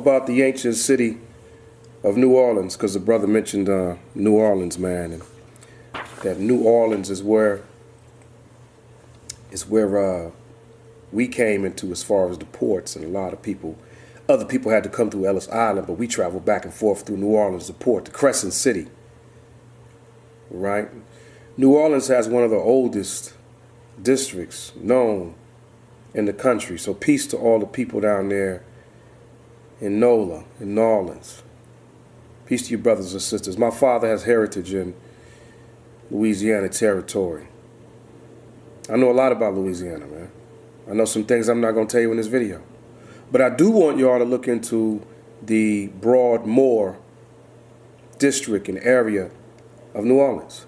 about the ancient city of New Orleans, because the brother mentioned New Orleans, man, and that New Orleans is where we came into as far as the ports, and a lot of other people had to come through Ellis Island, but we traveled back and forth through New Orleans, the port, the Crescent City, right? New Orleans has one of the oldest districts known in the country, so peace to all the people down there in NOLA, in New Orleans. Peace to you, brothers and sisters. My father has heritage in Louisiana territory. I know a lot about Louisiana, man. I know some things I'm not going to tell you in this video. But I do want y'all to look into the Broadmoor district and area of New Orleans.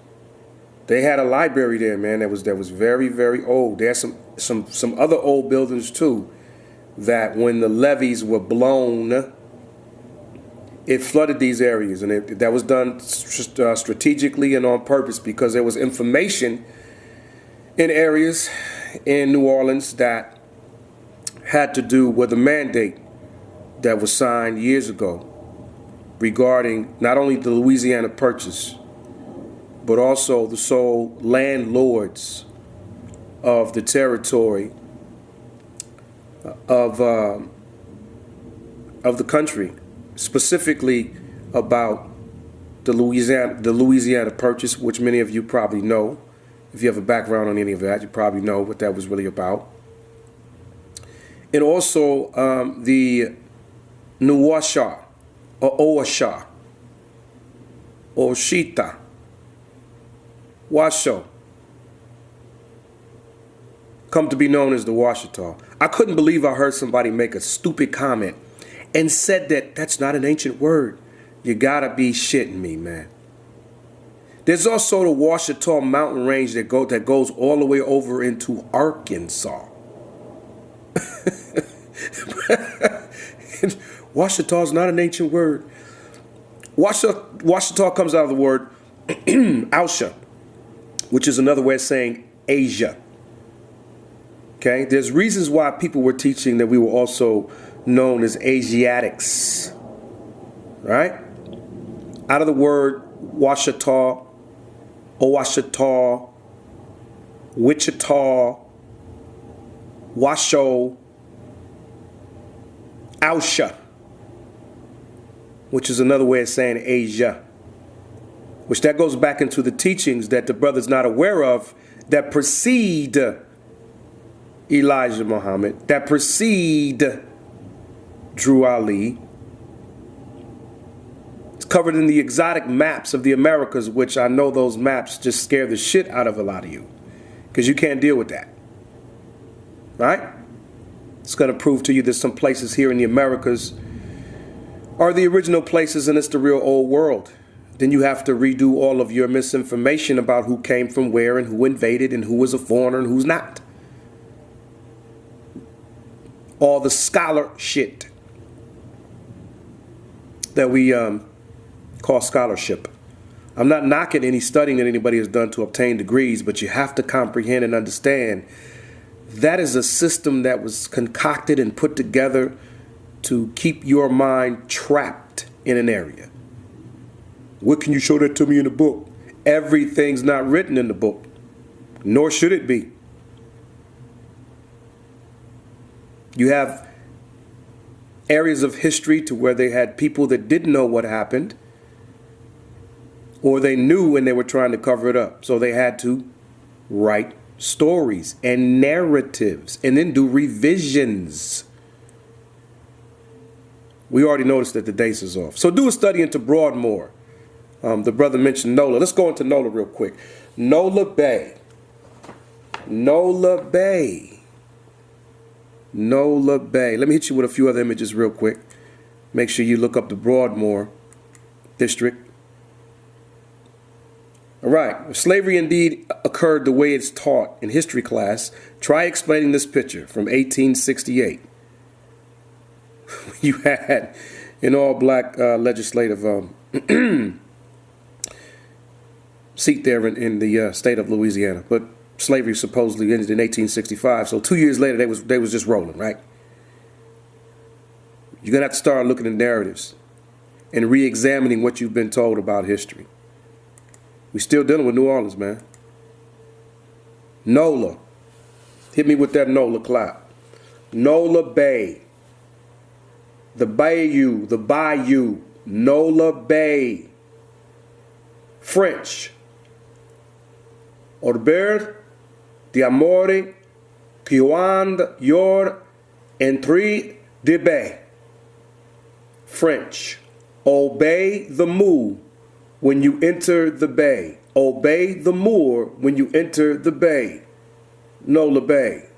They had a library there, man, that was very, very old. There's some other old buildings too, that when the levees were blown, it flooded these areas, and that was done strategically and on purpose, because there was information in areas in New Orleans that had to do with a mandate that was signed years ago regarding not only the Louisiana Purchase, but also the sole landlords of the territory of the country, specifically about the Louisiana Purchase, which many of you probably know. If you have a background on any of that, you probably know what that was really about. And also the Nuwasha, or Oasha, Oshita, Washo, come to be known as the Washita. I couldn't believe I heard somebody make a stupid comment and said that that's not an ancient word. You gotta be shitting me, man. There's also the Washita mountain range that goes all the way over into Arkansas. Washita is not an ancient word. Washita comes out of the word Ausha, which is another way of saying Asia. Okay, there's reasons why people were teaching that we were also known as Asiatics, right? Out of the word Washita, Owashita, Wichita, Washo, Ausha, which is another way of saying Asia, which that goes back into the teachings that the brother's not aware of that precede Elijah Muhammad, that precede Drew Ali. It's covered in the exotic maps of the Americas, which I know those maps just scare the shit out of a lot of you, because you can't deal with that, right? It's going to prove to you that some places here in the Americas are the original places and it's the real old world. Then you have to redo all of your misinformation about who came from where and who invaded and who was a foreigner and who's not. All the scholar shit that we call scholarship. I'm not knocking any studying that anybody has done to obtain degrees, but you have to comprehend and understand that is a system that was concocted and put together to keep your mind trapped in an area. What can you show that to me in the book? Everything's not written in the book, nor should it be. You have areas of history to where they had people that didn't know what happened, or they knew and they were trying to cover it up. So they had to write stories and narratives and then do revisions. We already noticed that the dates is off. So do a study into Broadmoor. The brother mentioned NOLA. Let's go into NOLA real quick. NOLA Bay. NOLA Bay. NOLA Bay. Let me hit you with a few other images real quick. Make sure you look up the Broadmoor district. All right. If slavery indeed occurred the way it's taught in history class, try explaining this picture from 1868. You had an all-black legislative seat there in the state of Louisiana, but slavery supposedly ended in 1865. So 2 years later, they was just rolling, right? You're going to have to start looking at narratives and re-examining what you've been told about history. We're still dealing with New Orleans, man. NOLA. Hit me with that NOLA clap. NOLA Bay. The bayou. NOLA Bay. French. Aubert d'amore quand your entrée de bay. French. Obey the moor when you enter the bay. Obey the moor when you enter the bay. NOLA Bay.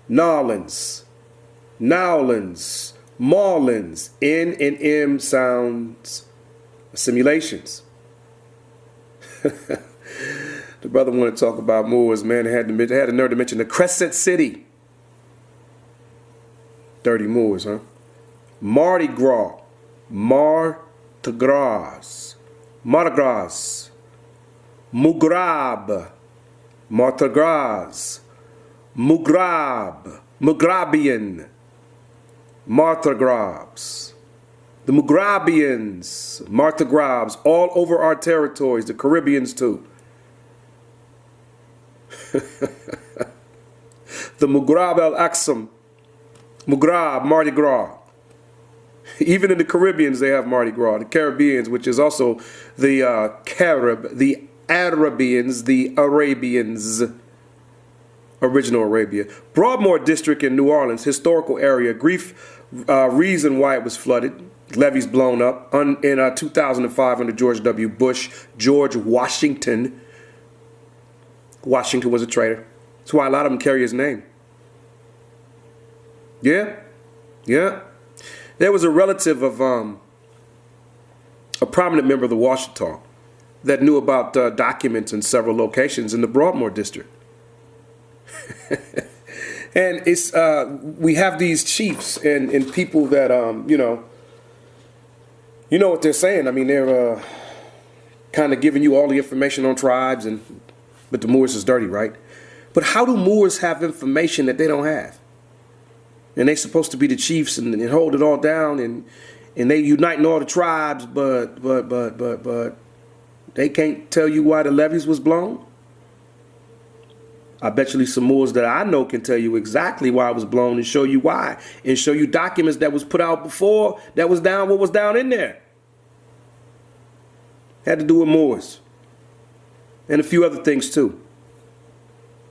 Nolans. Nowlands. Marlins. N and M sounds. Simulations. The brother wanted to talk about Moors, man. They had the nerve to mention the Crescent City. Dirty Moors, huh? Mardi Gras. Mardi Gras. Mardi Gras. Mugrab. Mardi Gras. Mugrab. Mugrabian. Mardi Gras. The Mugrabians. Mardi Gras. All over our territories. The Caribbeans too. The Mugrab al-Aqsam. Mugrab, Mardi Gras. Even in the Caribbeans, they have Mardi Gras. The Caribbeans, which is also the the Arabians, the Arabians, original Arabia. Broadmoor District in New Orleans, historical area. Reason why it was flooded. Levees blown up in 2005 under George W. Bush. George Washington. Washington was a traitor. That's why a lot of them carry his name. Yeah. There was a relative of a prominent member of the Washita that knew about documents in several locations in the Broadmoor district. And it's we have these chiefs and people that you know what they're saying. I mean, they're kind of giving you all the information on tribes, but the Moors is dirty, right? But how do Moors have information that they don't have? And they're supposed to be the chiefs and hold it all down, and they uniting all the tribes, but they can't tell you why the levees was blown. I bet you some Moors that I know can tell you exactly why it was blown and show you why, and show you documents that was put out before that was down what was down in there. Had to do with Moors. And a few other things too.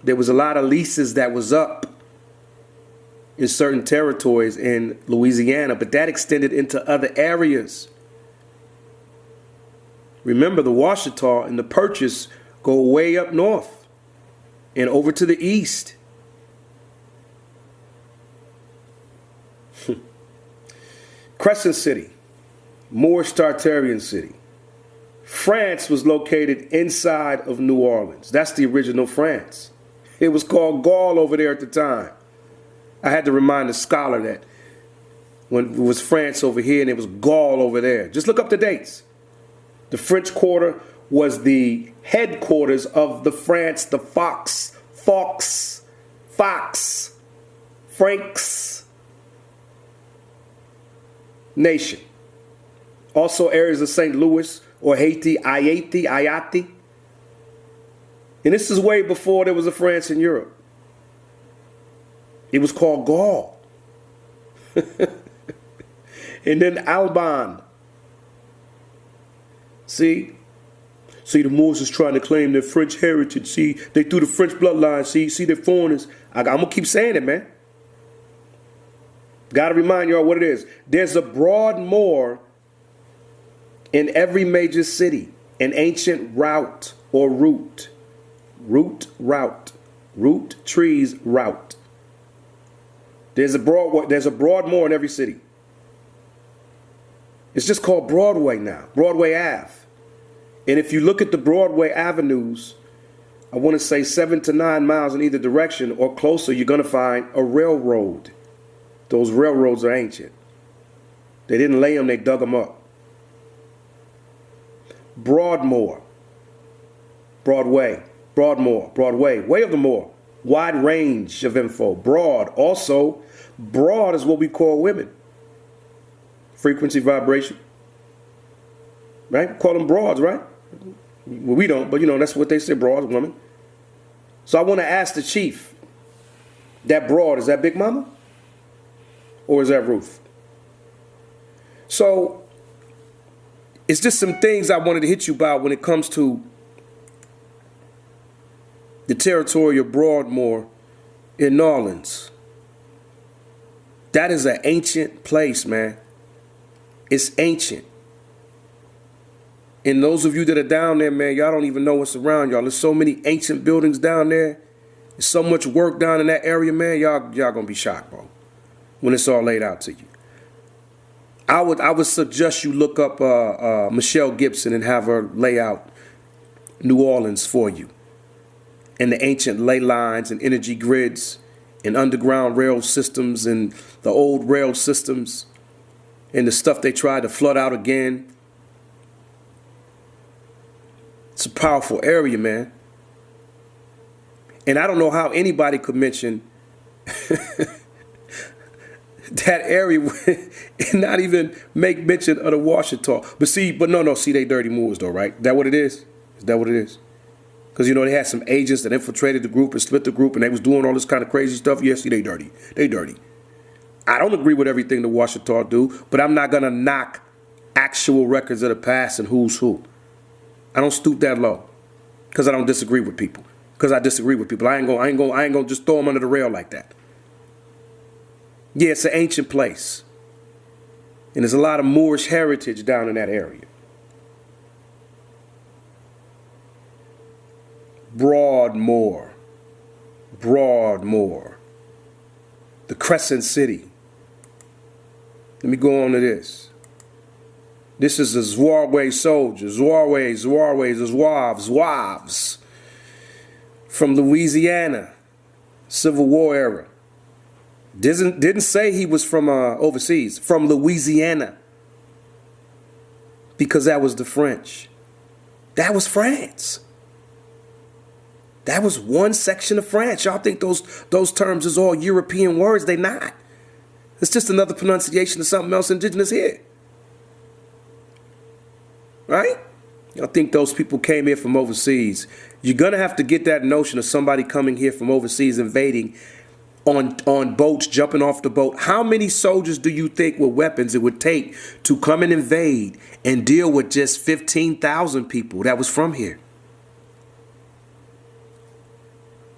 There was a lot of leases that was up in certain territories in Louisiana, but that extended into other areas. Remember, the Washita and the Purchase go way up north and over to the east. Crescent City, Moorish Tartarian city. France was located inside of New Orleans. That's the original France. It was called Gaul over there at the time. I had to remind the scholar that when it was France over here and it was Gaul over there. Just look up the dates. The French Quarter was the headquarters of the France, the Franks nation. Also areas of St. Louis or Haiti, Ayati. And this is way before there was a France in Europe. It was called Gaul. And then Alban. See, the Moors is trying to claim their French heritage. See, they threw the French bloodline. See, they're foreigners. I'm going to keep saying it, man. Got to remind y'all what it is. There's a broad moor in every major city, an ancient route or route. Root trees route. There's a broad moor in every city. It's just called Broadway now, Broadway Ave. And if you look at the Broadway avenues, I want to say 7 to 9 miles in either direction or closer, you're going to find a railroad. Those railroads are ancient. They didn't lay them, they dug them up. Broadmoor. Broadway. Broadmoor. Broadway. Way of the Moor. Wide range of info. Broad. Also, broad is what we call women. frequency, vibration. Right? Call them broads, right? Well, we don't, but you know, that's what they say, broads, women. So I want to ask the chief, that broad, is that Big Mama? Or is that Ruth? So it's just some things I wanted to hit you about when it comes to the territory of Broadmoor in New Orleans. That is an ancient place, man. It's ancient. And those of you that are down there, man, y'all don't even know what's around y'all. There's so many ancient buildings down there. There's so much work down in that area, man. Y'all gonna be shocked, bro, when it's all laid out to you. I would suggest you look up Michelle Gibson and have her lay out New Orleans for you, and the ancient ley lines and energy grids and underground rail systems and the old rail systems and the stuff they tried to flood out again. It's a powerful area, man. And I don't know how anybody could mention that area and not even make mention of the Washington. But no, see, they dirty Moors though, right? That what it is? Is that what it is? Because, you know, they had some agents that infiltrated the group and split the group, and they was doing all this kind of crazy stuff. Yes, see, they dirty. They dirty. I don't agree with everything the Washington do, but I'm not going to knock actual records of the past and who's who. I don't stoop that low because I don't disagree with people. Because I disagree with people. I ain't gonna just throw them under the rail like that. Yeah, it's an ancient place. And there's a lot of Moorish heritage down in that area. Broadmoor. The Crescent City. Let me go on to this. This is a Zouawe soldier. Zouaves. From Louisiana. Civil War era. Didn't say he was from overseas. From Louisiana. Because that was the French. That was France. That was one section of France. Y'all think those terms is all European words? They not. It's just another pronunciation of something else indigenous here. Right? Y'all think those people came here from overseas. You're going to have to get that notion of somebody coming here from overseas invading on boats, jumping off the boat. How many soldiers do you think with weapons it would take to come and invade and deal with just 15,000 people that was from here?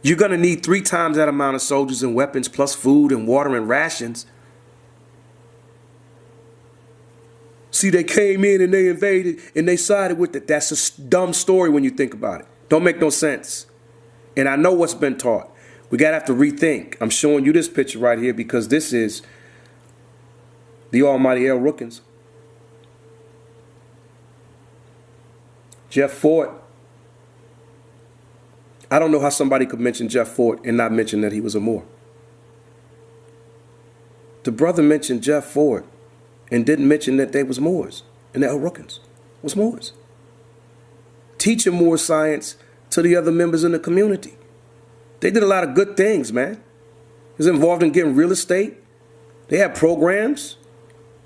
You're going to need 3 times that amount of soldiers and weapons plus food and water and rations. See, they came in and they invaded and they sided with it. That's a dumb story when you think about it. Don't make no sense. And I know what's been taught. We got to have to rethink. I'm showing you this picture right here because this is the almighty El Rookins. Jeff Fort. I don't know how somebody could mention Jeff Fort and not mention that he was a Moor. The brother mentioned Jeff Fort and didn't mention that they was Moors and the El Rookins was Moors. Teaching Moor science to the other members in the community. They did a lot of good things, man. He was involved in getting real estate. They had programs.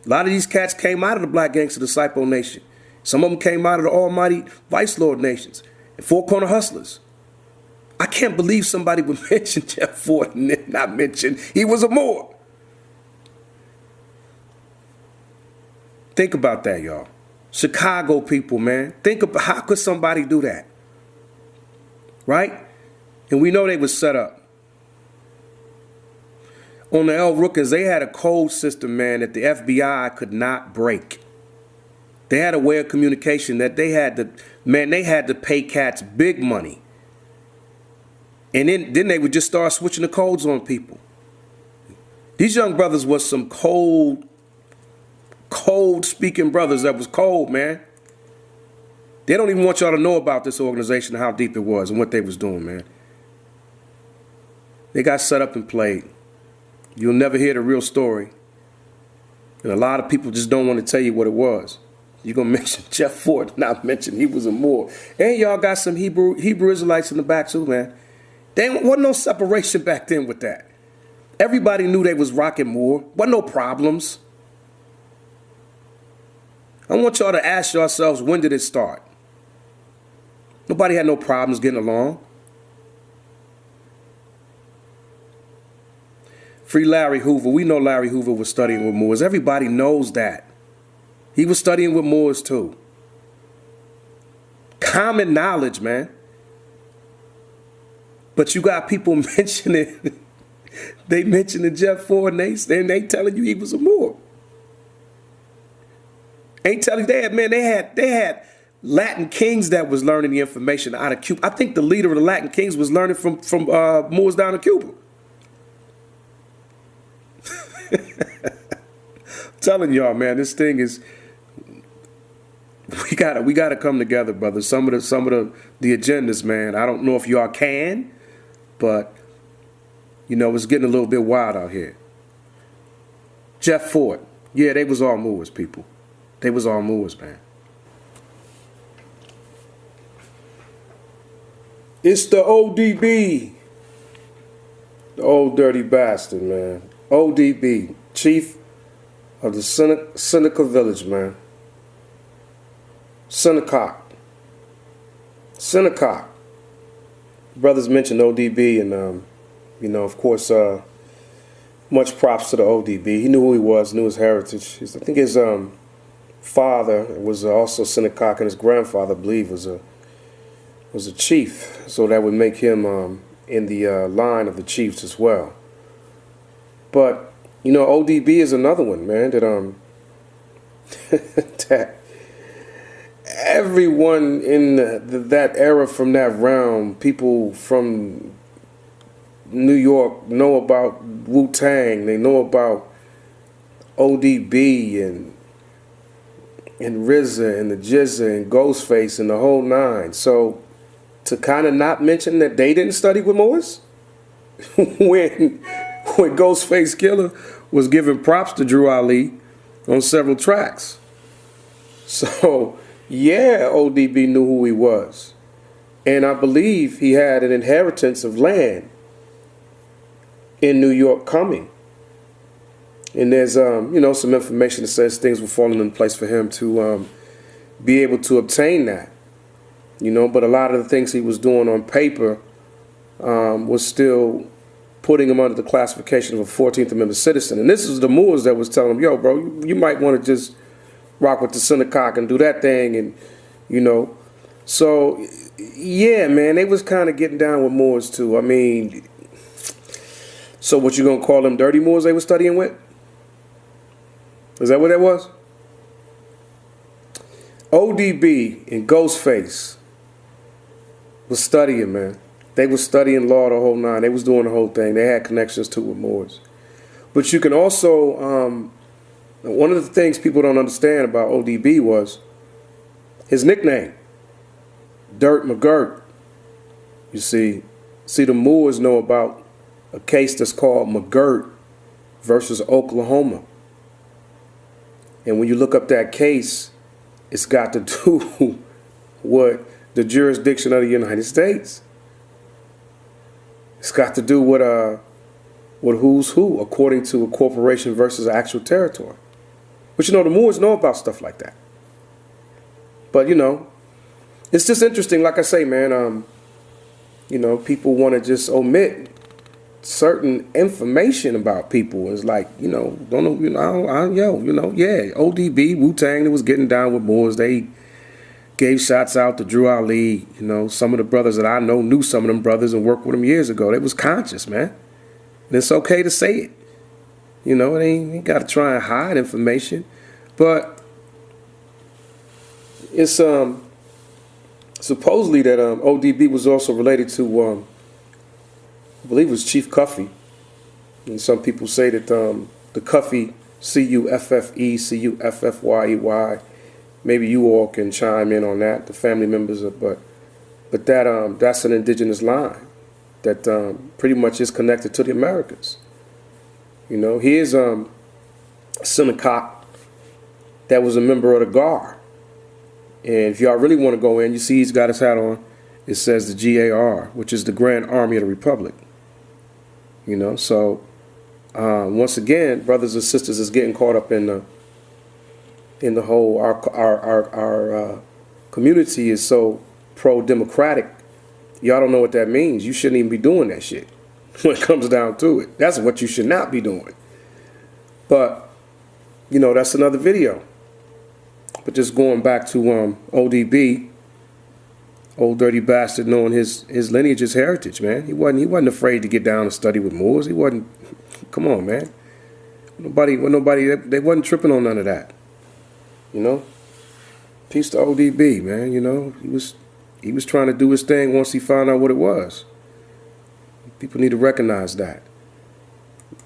A lot of these cats came out of the Black Gangster Disciple Nation. Some of them came out of the Almighty Vice Lord Nations and Four Corner Hustlers. I can't believe somebody would mention Jeff Fort and then not mention he was a Moor. Think about that, y'all. Chicago people, man. Think about how could somebody do that? Right? And we know they was set up. On the El Rookins, they had a code system, man, that the FBI could not break. They had a way of communication that they had to pay cats big money. And then they would just start switching the codes on people. These young brothers was some cold speaking brothers that was cold, man. They don't even want y'all to know about this organization and how deep it was and what they was doing, man. They got set up and played. You'll never hear the real story. And a lot of people just don't want to tell you what it was. You're going to mention Jeff Fort, not mention he was a Moor. And y'all got some Hebrew Israelites in the back too, man. There wasn't no separation back then with that. Everybody knew they was rocking Moor. Wasn't no problems. I want y'all to ask yourselves, when did it start? Nobody had no problems getting along. Free Larry Hoover. We know Larry Hoover was studying with Moors. Everybody knows that. He was studying with Moors too. Common knowledge, man. But you got people mentioning, they mentioning Jeff Ford, and they telling you he was a Moor. Ain't telling you they had Latin kings that was learning the information out of Cuba. I think the leader of the Latin kings was learning from Moors down in Cuba. I'm telling y'all, man, this thing is, we gotta come together, brother. Some of the agendas, man. I don't know if y'all can, but it's getting a little bit wild out here. Jeff Ford, yeah, they was all Moors, people. They was all Moors, man. It's the ODB, the old dirty bastard, man. ODB, chief of the Seneca village, man. Seneca. Brothers mentioned ODB, and of course, much props to the ODB. He knew who he was, knew his heritage. I think his father was also Seneca, and his grandfather, I believe, was a chief. So that would make him in the line of the chiefs as well. But ODB is another one, man. That everyone in that era from that realm, people from New York know about Wu-Tang. They know about ODB and RZA and the Jizza and Ghostface and the whole nine. So to kind of not mention that they didn't study with Moors when Ghostface Killer was giving props to Drew Ali on several tracks. So yeah, ODB knew who he was. And I believe he had an inheritance of land in New York coming. And there's, some information that says things were falling in place for him to be able to obtain that. But a lot of the things he was doing on paper was still putting him under the classification of a 14th Amendment citizen. And this is the Moors that was telling him, yo, bro, you might want to just rock with the Seneca and do that thing. And, so, yeah, man, they was kind of getting down with Moors too. I mean, so what you going to call them dirty Moors they were studying with? Is that what that was? ODB and Ghostface was studying, man. They was studying law the whole nine. They was doing the whole thing. They had connections too with Moors. But you can also, one of the things people don't understand about ODB was his nickname, Dirt McGirt. You see, the Moors know about a case that's called McGirt versus Oklahoma. And when you look up that case, it's got to do with the jurisdiction of the United States. It's got to do with who's who, according to a corporation versus actual territory. But the Moors know about stuff like that. But it's just interesting. Like I say, man, people want to just omit certain information about people. It's like, don't know, ODB, Wu-Tang that was getting down with Moors. They gave shots out to Drew Ali. Some of the brothers that I know knew some of them brothers and worked with them years ago. They was conscious, man. And it's okay to say it. It ain't got to try and hide information. But it's supposedly that ODB was also related to I believe it was Chief Cuffy. And some people say that the Cuffy, Cuffe, Cuffyey. Maybe you all can chime in on that, the family members, but that's an indigenous line that pretty much is connected to the Americans. Here's Seneca that was a member of the GAR. And if y'all really want to go in, you see he's got his hat on. It says the GAR, which is the Grand Army of the Republic. So once again, brothers and sisters is getting caught up in in the whole our community is so pro-democratic. Y'all don't know what that means. You shouldn't even be doing that shit when it comes down to it. That's what you should not be doing. But, you know, that's another video. But just going back to ODB, old dirty bastard, knowing his lineage, his heritage, man. He wasn't afraid to get down and study with Moors. He wasn't. Come on, man. Nobody. They wasn't tripping on none of that. You know. Peace to ODB, man. You know, he was trying to do his thing once he found out what it was. People need to recognize that.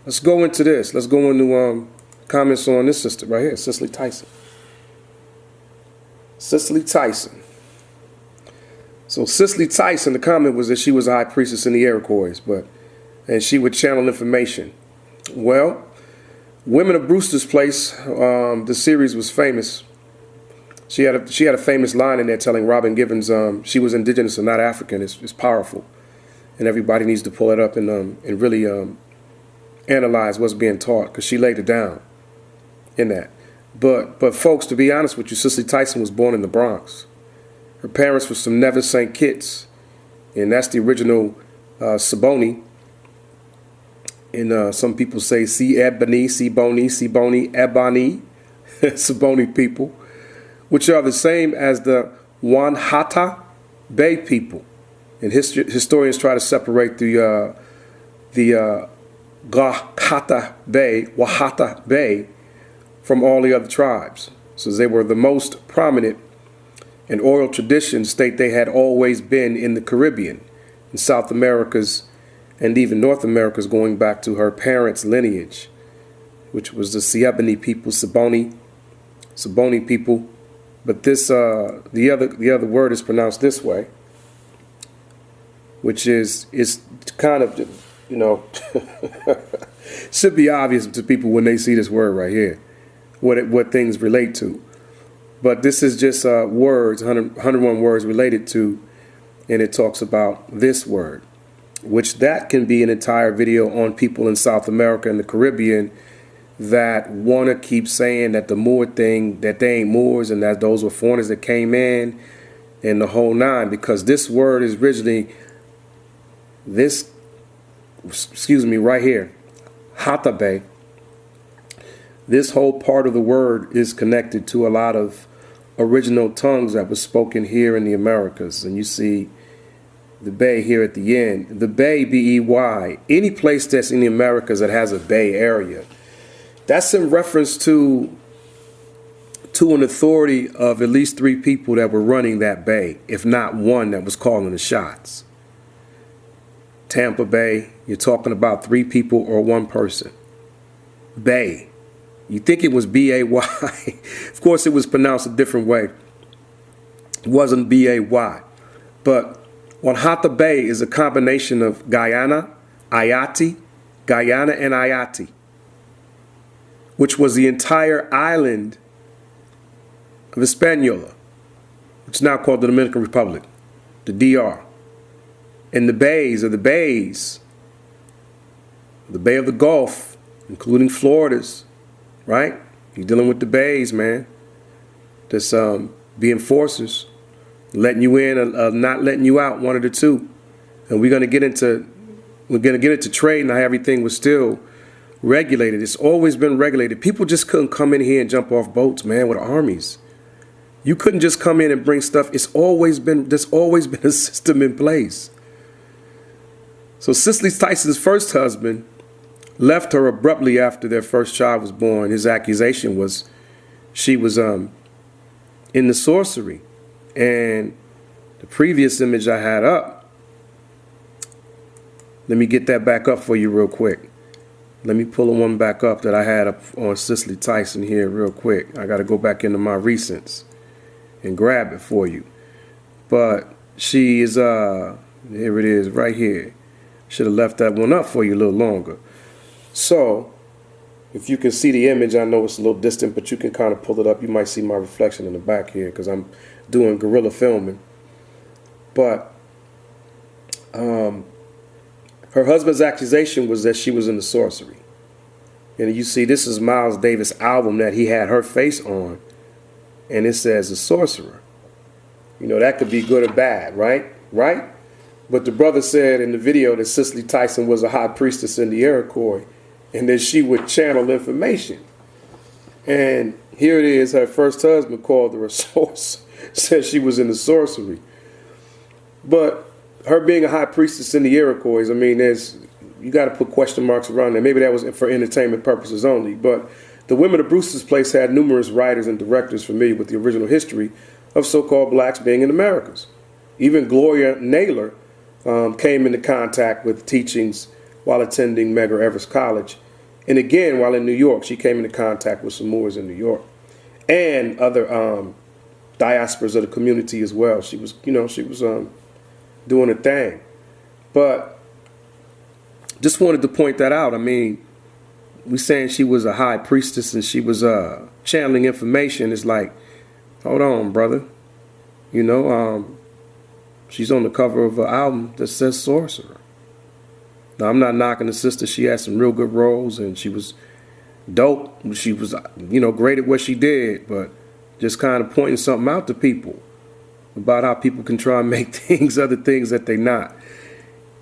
Let's go into this. Let's go into comments on this sister right here, Cicely Tyson. Cicely Tyson. So Cicely Tyson, the comment was that she was a high priestess in the Iroquois, and she would channel information. Well, Women of Brewster's Place, the series was famous. She had a famous line in there telling Robin Givens she was indigenous and not African. It's powerful, and everybody needs to pull it up and really analyze what's being taught, because she laid it down in that. But folks, to be honest with you, Cicely Tyson was born in the Bronx. Her parents were some Nevis St. Kitts, and that's the original Siboney. And some people say Ebony, Ebony, Siboney people, which are the same as the Wanhata Bay people. And historians try to separate the Wahata Bay from all the other tribes. So they were the most prominent, and oral traditions state they had always been in the Caribbean, in South America's, and even North America's, going back to her parents' lineage, which was the Siebani people, Siboney people. But this, the other word is pronounced this way, which is kind of, you know, should be obvious to people when they see this word right here, what things relate to. But this is just words, 101 words related to, and it talks about this word, which that can be an entire video on people in South America and the Caribbean that want to keep saying that the Moor thing, that they ain't Moors and that those were foreigners that came in and the whole nine, because this word is originally this, right here, Hatabe. This whole part of the word is connected to a lot of original tongues that was spoken here in the Americas. And you see the bay here at the end. The bay, B-E-Y, any place that's in the Americas that has a bay area, that's in reference to an authority of at least 3 people that were running that bay, if not one that was calling the shots. Tampa Bay, you're talking about 3 people or 1 person. Bay. You think it was B-A-Y. Of course, it was pronounced a different way. It wasn't B-A-Y. But Wanhata Bay is a combination of Guyana, and Ayati, which was the entire island of Hispaniola, which is now called the Dominican Republic, the DR. And the bays, the Bay of the Gulf, including Florida's, right? You're dealing with the bays, man. That's being forcers, letting you in or not letting you out, one of the two. And we're gonna get into trade and how everything was still regulated. It's always been regulated. People just couldn't come in here and jump off boats, man, with armies. You couldn't just come in and bring stuff. There's always been a system in place. So Cicely Tyson's first husband left her abruptly after their first child was born. His accusation was she was into sorcery. And the previous image I had up, let me get that back up for you real quick. Let me pull the one back up that I had up on Cicely Tyson here real quick. I got to go back into my recents and grab it for you. But she is, here it is right here. Should have left that one up for you a little longer. So, if you can see the image, I know it's a little distant, but you can kind of pull it up. You might see my reflection in the back here because I'm doing guerrilla filming. But her husband's accusation was that she was into sorcery. And you see, this is Miles Davis' album that he had her face on and it says a sorcerer. You know, that could be good or bad, right? Right? But the brother said in the video that Cicely Tyson was a high priestess in the Iroquois, and that she would channel information. And here it is, her first husband called her a source, said she was into sorcery. But her being a high priestess in the Iroquois, I mean, you got to put question marks around that. Maybe that was for entertainment purposes only. But the Women of Brewster's Place had numerous writers and directors familiar with the original history of so-called blacks being in Americas. Even Gloria Naylor came into contact with teachings while attending Medgar Evers College. And again, while in New York, she came into contact with some Moors in New York and other diasporas of the community as well. She was, doing a thing. But just wanted to point that out. I mean, we saying she was a high priestess and she was channeling information. It's like, hold on, brother. She's on the cover of an album that says sorcerer. Now, I'm not knocking the sister. She had some real good roles and she was dope. She was, great at what she did, but just kind of pointing something out to people about how people can try and make things other things that they're not.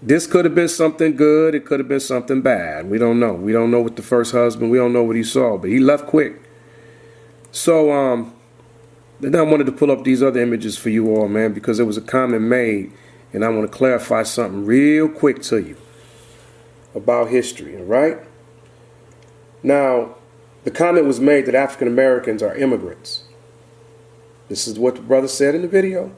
This could have been something good. It could have been something bad. We don't know. We don't know what the first husband, we don't know what he saw, but he left quick. So, then I wanted to pull up these other images for you all, man, because there was a comment made, and I want to clarify something real quick to you about history, all right? Now, the comment was made that African Americans are immigrants. This is what the brother said in the video.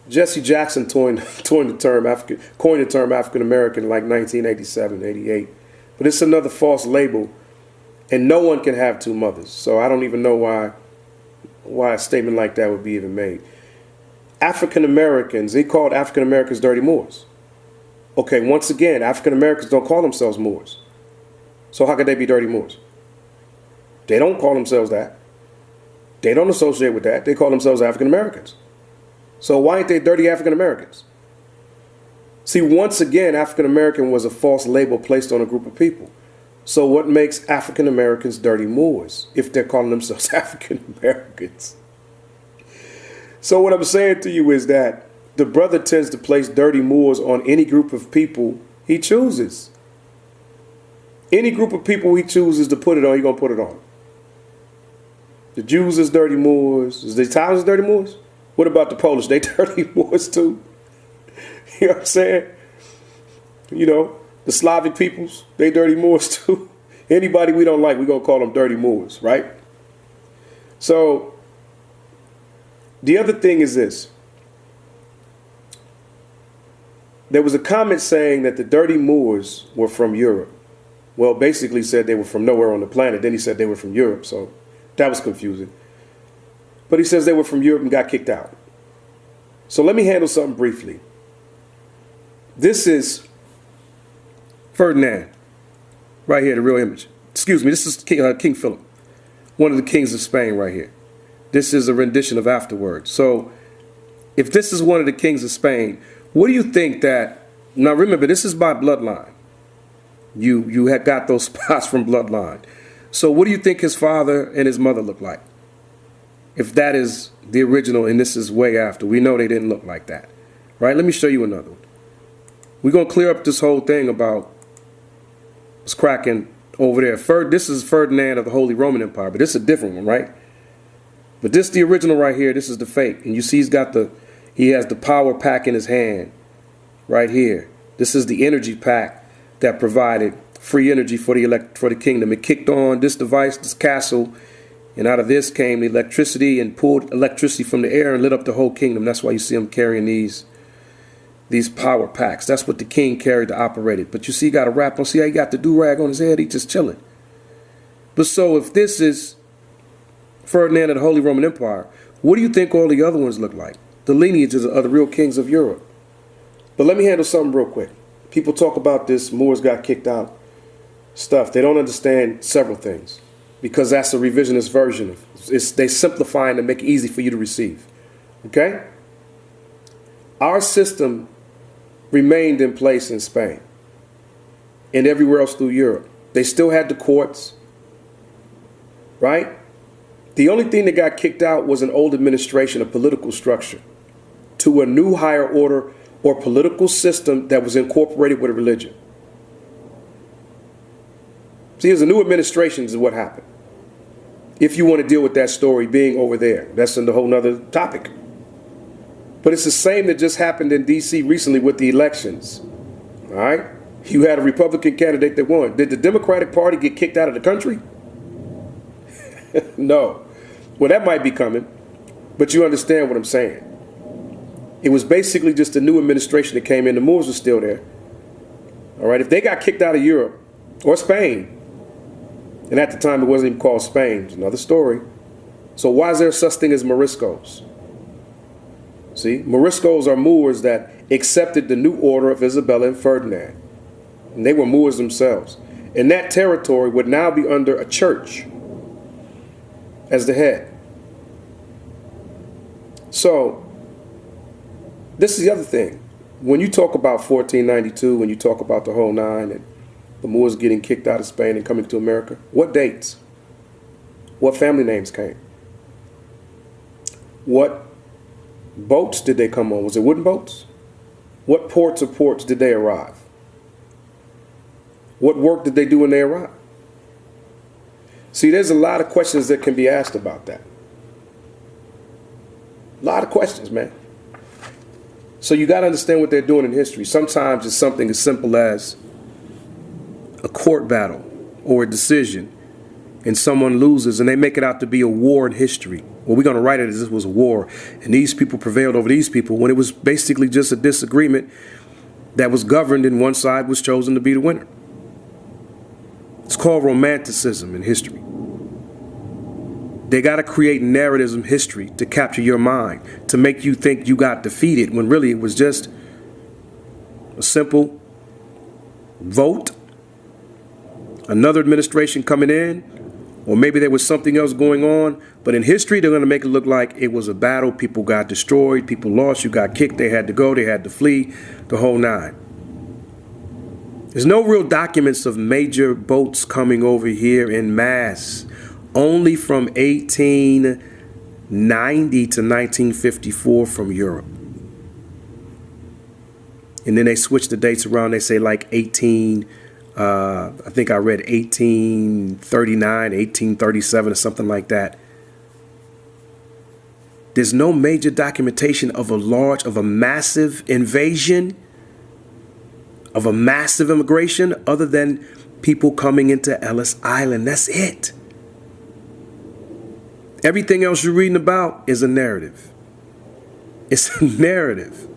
Jesse Jackson coined the term African American in like 1987, 88. But it's another false label, and no one can have two mothers. So I don't even know why a statement like that would be even made. African Americans, they called African Americans dirty Moors. Okay, once again, African Americans don't call themselves Moors. So how could they be dirty Moors? They don't call themselves that. They don't associate with that. They call themselves African Americans. So why ain't they dirty African Americans? See, once again, African American was a false label placed on a group of people. So what makes African Americans dirty Moors if they're calling themselves African Americans? So what I'm saying to you is that the brother tends to place dirty Moors on any group of people he chooses. Any group of people he chooses to put it on, he's going to put it on. The Jews is dirty Moors. Is the Italians dirty Moors? What about the Polish? They dirty Moors too. You know what I'm saying? The Slavic peoples, they dirty Moors too. Anybody we don't like, we're going to call them dirty Moors, right? So the other thing is this. There was a comment saying that the dirty Moors were from Europe. Well, basically said they were from nowhere on the planet. Then he said they were from Europe, so that was confusing. But he says they were from Europe and got kicked out. So let me handle something briefly. This is Ferdinand, right here, the real image. Excuse me, this is King Philip, one of the kings of Spain right here. This is a rendition of Afterwards. So if this is one of the kings of Spain, what do you think that, now remember, this is by bloodline. You had got those spots from bloodline. So what do you think his father and his mother look like? If that is the original and this is way after, we know they didn't look like that. Right? Let me show you another one. We're going to clear up this whole thing about what's cracking over there. This is Ferdinand of the Holy Roman Empire, but this is a different one, right? But this is the original right here. This is the fake. And you see he has the power pack in his hand right here. This is the energy pack that provided free energy for the kingdom. It kicked on this device, this castle, and out of this came the electricity and pulled electricity from the air and lit up the whole kingdom. That's why you see him carrying these power packs. That's what the king carried to operate it. But you see, he got a wrap on. See how he got the do-rag on his head? He just chilling. But so if this is Ferdinand of the Holy Roman Empire, what do you think all the other ones look like? The lineages of the real kings of Europe. But let me handle something real quick. People talk about this Moors got kicked out stuff. They don't understand several things because that's a revisionist version of it. They simplifying to make it easy for you to receive. Okay? Our system remained in place in Spain and everywhere else through Europe. They still had the courts, right? The only thing that got kicked out was an old administration, a political structure, to a new higher order or political system that was incorporated with a religion. See, there's a new administration is what happened. If you want to deal with that story being over there, that's a whole nother topic. But it's the same that just happened in D.C. recently with the elections. All right? You had a Republican candidate that won. Did the Democratic Party get kicked out of the country? No. Well, that might be coming, but you understand what I'm saying. It was basically just a new administration that came in. The Moors were still there. All right? If they got kicked out of Europe or Spain, and at the time it wasn't even called Spain, it's another story. So why is there such thing as Moriscos? See, Moriscos are Moors that accepted the new order of Isabella and Ferdinand. And they were Moors themselves. And that territory would now be under a church as the head. So, this is the other thing. When you talk about 1492, when you talk about the whole nine and the Moors getting kicked out of Spain and coming to America, what dates? What family names came? What boats did they come on? Was it wooden boats? What ports or ports did they arrive? What work did they do when they arrived? See, there's a lot of questions that can be asked about that. A lot of questions, man. So you got to understand what they're doing in history. Sometimes it's something as simple as a court battle or a decision, and someone loses and they make it out to be a war in history. Well, we're going to write it as this was a war, and these people prevailed over these people, when it was basically just a disagreement that was governed and one side was chosen to be the winner. It's called romanticism in history. They got to create narratives in history to capture your mind, to make you think you got defeated, when really it was just a simple vote, another administration coming in, or maybe there was something else going on. But in history, they're going to make it look like it was a battle. People got destroyed. People lost. You got kicked. They had to go. They had to flee. The whole nine. There's no real documents of major boats coming over here in mass. Only from 1890 to 1954 from Europe. And then they switch the dates around. They say like I think I read 1839, 1837 or something like that. There's no major documentation of a massive invasion, of a massive immigration, other than people coming into Ellis Island. That's it. Everything else you're reading about is a narrative. It's a narrative.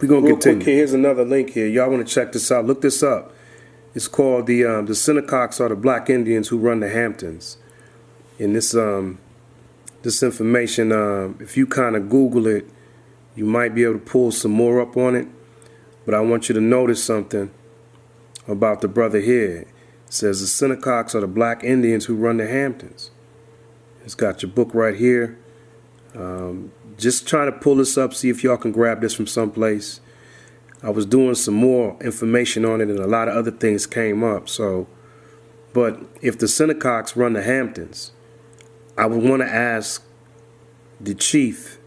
We're going to continue. Quick, here's another link here. Y'all want to check this out. Look this up. It's called the Senecox are the Black Indians who run the Hamptons. And this information, if you kind of Google it, you might be able to pull some more up on it. But I want you to notice something about the brother here. It says the Senecox are the Black Indians who run the Hamptons. It's got your book right here. Just trying to pull this up, see if y'all can grab this from someplace. I was doing some more information on it and a lot of other things came up. So, but if the Senecox run the Hamptons, I would want to ask the chief,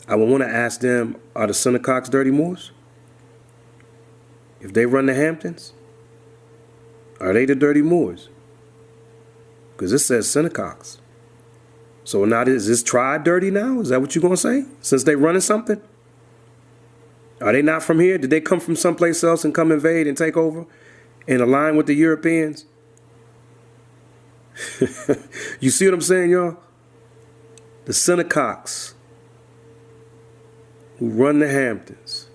I would want to ask them, are the Senecox dirty Moors? If they run the Hamptons, are they the dirty Moors? Because it says Senecox. So now is this tribe dirty now? Is that what you're going to say? Since they running something? Are they not from here? Did they come from someplace else and come invade and take over and align with the Europeans? You see what I'm saying, y'all? The Senecox who run the Hamptons.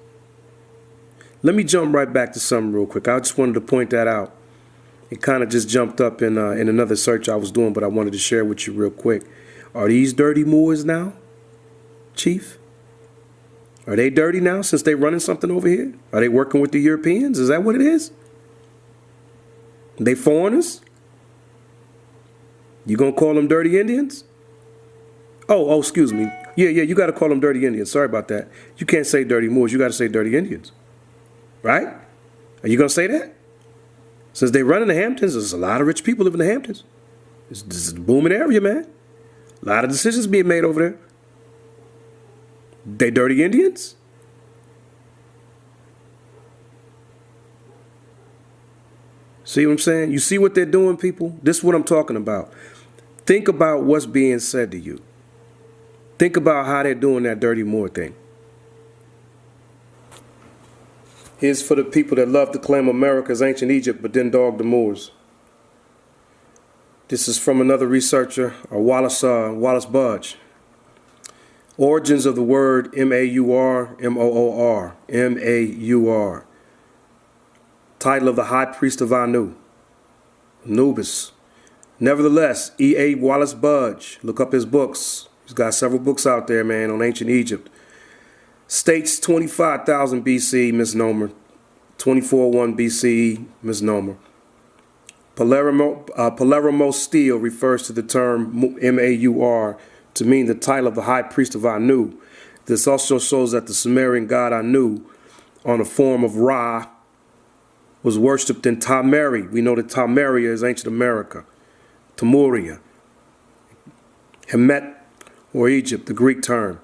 Let me jump right back to something real quick. I just wanted to point that out. It kind of just jumped up in another search I was doing, but I wanted to share with you real quick. Are these dirty Moors now, Chief? Are they dirty now since they running something over here? Are they working with the Europeans? Is that what it is? They foreigners? You gonna call them dirty Indians? Oh, excuse me. Yeah, you got to call them dirty Indians. Sorry about that. You can't say dirty Moors. You got to say dirty Indians. Right? Are you going to say that? Since they run in the Hamptons, there's a lot of rich people live in the Hamptons. This is a booming area, man. A lot of decisions being made over there. They dirty Indians. See what I'm saying? You see what they're doing, people? This is what I'm talking about. Think about what's being said to you. Think about how they're doing that dirty Moor thing. Here's for the people that love to claim America as ancient Egypt, but then dog the Moors. This is from another researcher, Wallace Budge. Origins of the word M-A-U-R, M-O-O-R, M-A-U-R. Title of the High Priest of Anu, Anubis. Nevertheless, E.A. Wallace Budge, look up his books. He's got several books out there, man, on ancient Egypt. States 25,000 BC, misnomer. 2401 BCE, misnomer. Palermo stele refers to the term M-A-U-R to mean the title of the High Priest of Anu. This also shows that the Sumerian god Anu, on a form of Ra, was worshipped in Tamari. We know that Tamaria is ancient America. Tamuria. Hemet, or Egypt, the Greek term.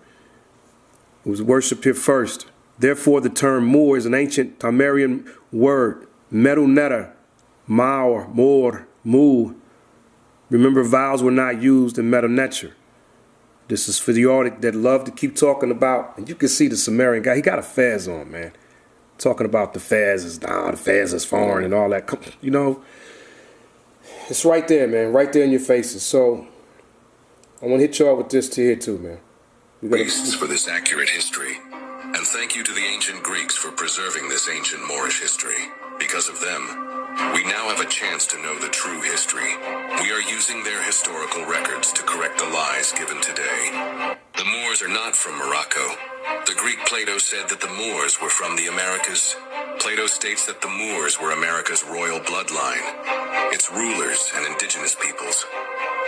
It was worshipped here first. Therefore, the term Moor is an ancient Tamarian word. Meruneta, Maor, Moor, Mu. Remember, vowels were not used in Metaneture. This is for the audience that love to keep talking about, and you can see the Sumerian guy, he got a fez on, man. Talking about the fez is down, the fez is foreign and all that. You know, it's right there, man, right there in your faces. So I want to hit y'all with this here too, man. Priests for this accurate history, and thank you to the ancient Greeks for preserving this ancient Moorish history. Because of them, we now have a chance to know the true history. We are using their historical records to correct the lies given today. The Moors are not from Morocco. The Greek Plato said that the Moors were from the Americas. Plato states that the Moors were America's royal bloodline, its rulers and indigenous peoples.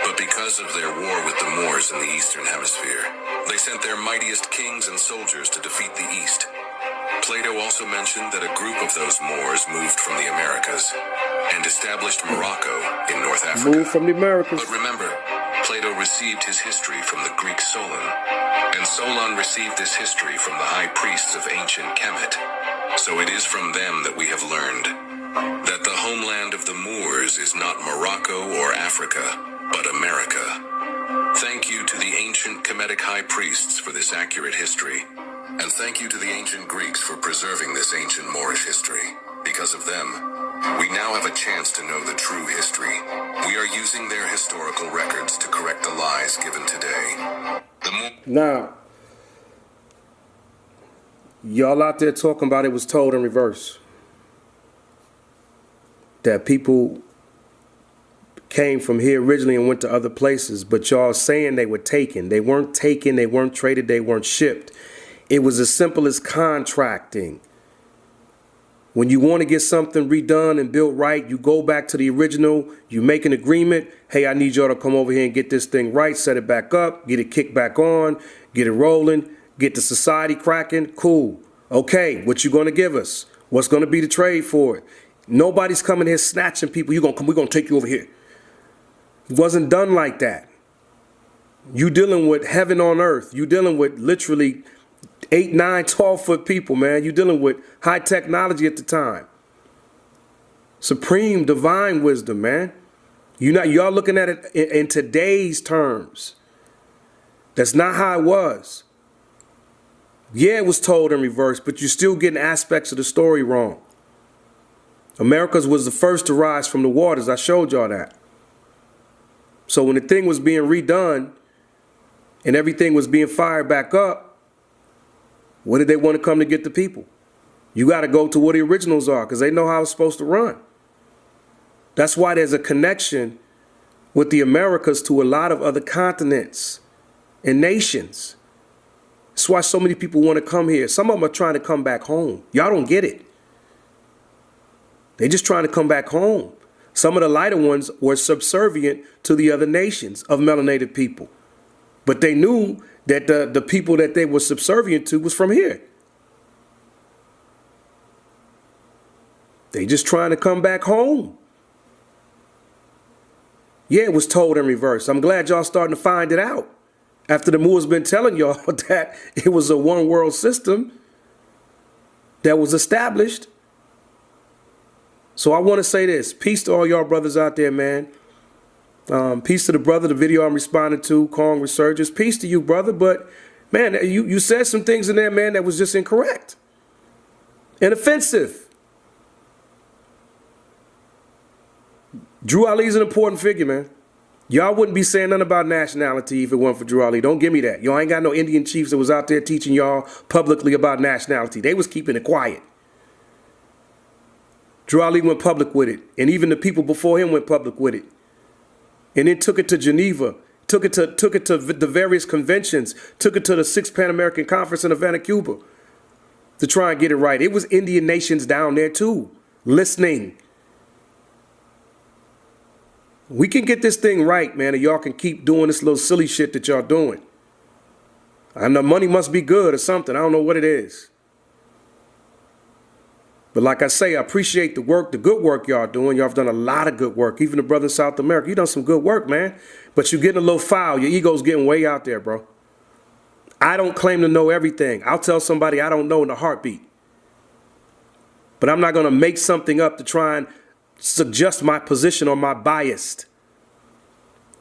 But because of their war with the Moors in the Eastern Hemisphere, they sent their mightiest kings and soldiers to defeat the East. Plato also mentioned that a group of those Moors moved from the Americas and established Morocco in North Africa. Moved from the Americas. But remember, Plato received his history from the Greek Solon, and Solon received this history from the high priests of ancient Kemet. So it is from them that we have learned that the homeland of the Moors is not Morocco or Africa, but America. Thank you to the ancient Kemetic high priests for this accurate history, and thank you to the ancient Greeks for preserving this ancient Moorish history. Because of them, we now have a chance to know the true history. We are using their historical records to correct the lies given today. Now, y'all out there talking about it was told in reverse. That people came from here originally and went to other places, but y'all saying they were taken. They weren't taken, they weren't traded, they weren't shipped. It was as simple as contracting. When you want to get something redone and built right, you go back to the original, you make an agreement. Hey, I need y'all to come over here and get this thing right, set it back up, get it kicked back on, get it rolling, get the society cracking. Cool. Okay, what you going to give us? What's going to be the trade for it? Nobody's coming here snatching people. We're going to take you over here. It wasn't done like that. You dealing with heaven on earth. You dealing with literally 8, 9, 12-foot people, man. You dealing with high technology at the time. Supreme divine wisdom, man. Y'all looking at it in today's terms. That's not how it was. Yeah, it was told in reverse, but you're still getting aspects of the story wrong. Americas was the first to rise from the waters. I showed y'all that. So when the thing was being redone and everything was being fired back up, what did they want to come to get the people? You got to go to where the originals are because they know how it's supposed to run. That's why there's a connection with the Americas to a lot of other continents and nations. That's why so many people want to come here. Some of them are trying to come back home. Y'all don't get it. They're just trying to come back home. Some of the lighter ones were subservient to the other nations of melanated people. But they knew that the people that they were subservient to was from here. They just trying to come back home. Yeah, it was told in reverse. I'm glad y'all starting to find it out. After the Moor's been telling y'all that it was a one world system that was established. So I want to say this. Peace to all y'all brothers out there, man. Peace to the brother, the video I'm responding to, Kong Resurgence. Peace to you, brother. But, man, you said some things in there, man, that was just incorrect and offensive. Drew Ali's an important figure, man. Y'all wouldn't be saying nothing about nationality if it weren't for Drew Ali. Don't give me that. Y'all ain't got no Indian chiefs that was out there teaching y'all publicly about nationality. They was keeping it quiet. Drew Ali went public with it. And even the people before him went public with it. And then took it to Geneva, took it to the various conventions, took it to the 6th Pan-American Conference in Havana, Cuba, to try and get it right. It was Indian nations down there too, listening. We can get this thing right, man, and y'all can keep doing this little silly shit that y'all doing. I know money must be good or something. I don't know what it is. But like I say, I appreciate the work, the good work y'all doing. Y'all have done a lot of good work. Even the brother in South America, you done some good work, man. But you're getting a little foul. Your ego's getting way out there, bro. I don't claim to know everything. I'll tell somebody I don't know in a heartbeat. But I'm not going to make something up to try and suggest my position or my bias.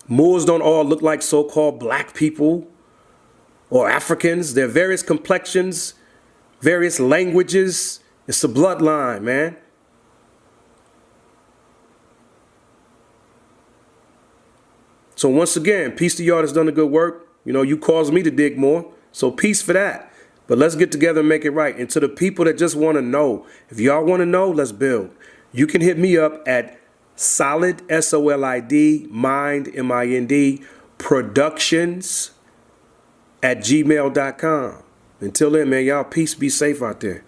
Moors don't all look like so-called black people or Africans. They're various complexions, various languages. It's a bloodline, man. So once again, peace to y'all that's done the good work. You know, you caused me to dig more. So peace for that. But let's get together and make it right. And to the people that just want to know, if y'all want to know, let's build. You can hit me up at solid, SOLID, mind, MIND, productions @gmail.com. Until then, man, y'all peace, be safe out there.